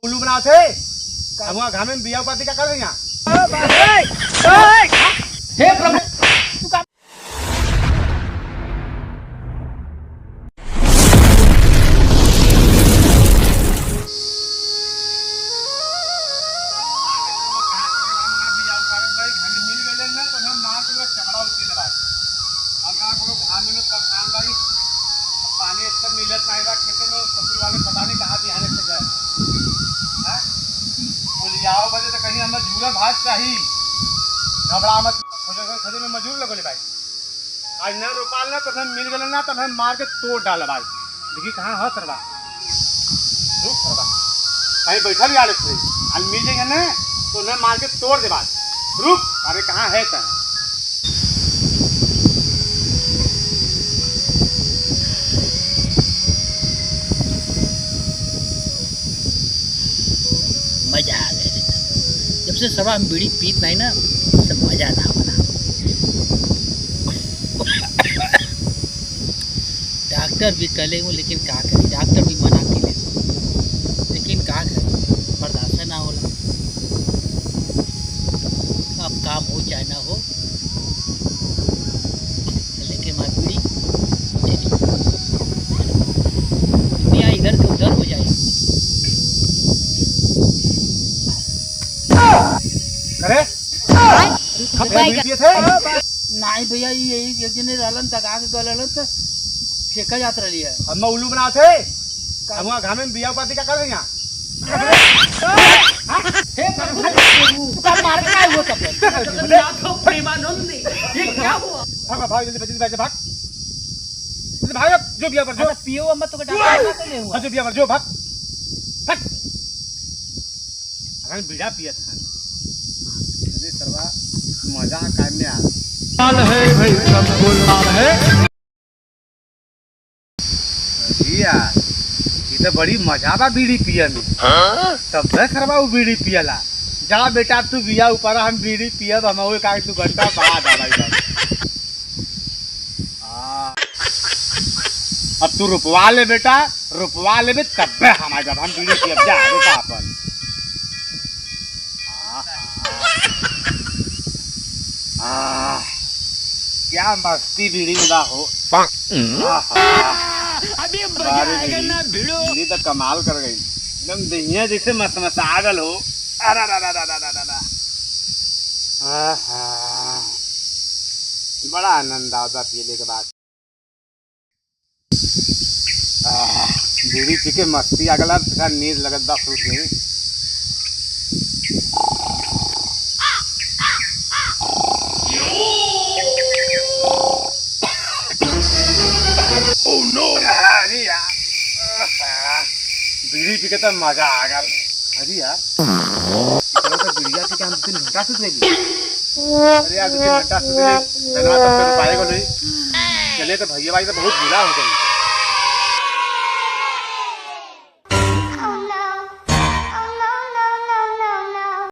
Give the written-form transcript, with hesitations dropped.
उल्लू बनाते हम घर में बिया पाती क्या कर रही हैं? हे प्रभु पानी अच्छा मिलत नहीं बा खेते में ससुर वाले पता नहीं कहाँ बिहाने से गए हैं पुलियाओ बजे तो कहीं हमें झूला भात चाहिए घबरा मत खजे में मजूर लगोले भाई आज ना रोपाल ना तो हम मिल गए ना तो हम मार के तोड़ डाल भाई देखिए कहाँ है सरवा रुक सरवा कहीं बैठा भी आले थे आज मिल जाएंगे ना तो न मार के तोड़ दे बात रुक अरे कहाँ है तो मजा आ गया। जब से सब हम बीड़ी पीत नहीं ना सब मजा ना बना। डॉक्टर भी कले हूँ लेकिन क्या करें डॉक्टर भी मना के ले लेकिन क्या करें बर्दाश्त ना होला। अब काम हो चाहे ना हो लेकिन मैं बीड़ी चली दुनिया इधर से उधर हो जाएगी। अरे नहीं भैया ये एक जने रहलन दगा के गलन त फेंका जात रही है। हम उल्लू बनाते हम घर में बिया पाती क्या कर रही हैं? हे प्रभु का मार का हुआ तब लाखों प्रेमानंद ये क्या हुआ? भाग भाग जल्दी जल्दी भाग जल्दी भाग जो बिया पर जो पियो मत तो डॉक्टर ना ले हुआ जो बिया पर जो भाग भाग अगर बीड़ा पिया था अरे सरवा मजा करने आ लाल है भाई सबको लाल है यार ये तो बड़ी मजा बा बीड़ी पिया में तब तक करवा वो बीड़ी पियला जा बेटा तू बिया ऊपर हम बीड़ी पियब हम वो का 2 घंटा बाद आ भाई अब तू रुपवा ले बेटा रुपवा ले बे तब हमारे जब हम बीड़ी पियब जा रुपा अपन क्या मस्ती बीड़ी में हो अभी मजा आएगा ना भिड़ो बीड़ी तो कमाल कर गई एकदम दहिया जैसे मसमसागल हो अरे बड़ा आनंद आता पीने के बाद बीड़ी पी के मस्ती आ गला नींद लगत बा खुश नहीं Oh no! अरे यार बीड़ी पी के तो मजा आ गया अरे यार तो बीड़िया पी के हम 3 घंटा सुत रही अरे यार 2 घंटा सुत रही धन्यवाद तब पाएगा नहीं चले तो भैया भाई तो बहुत बुरा हो गई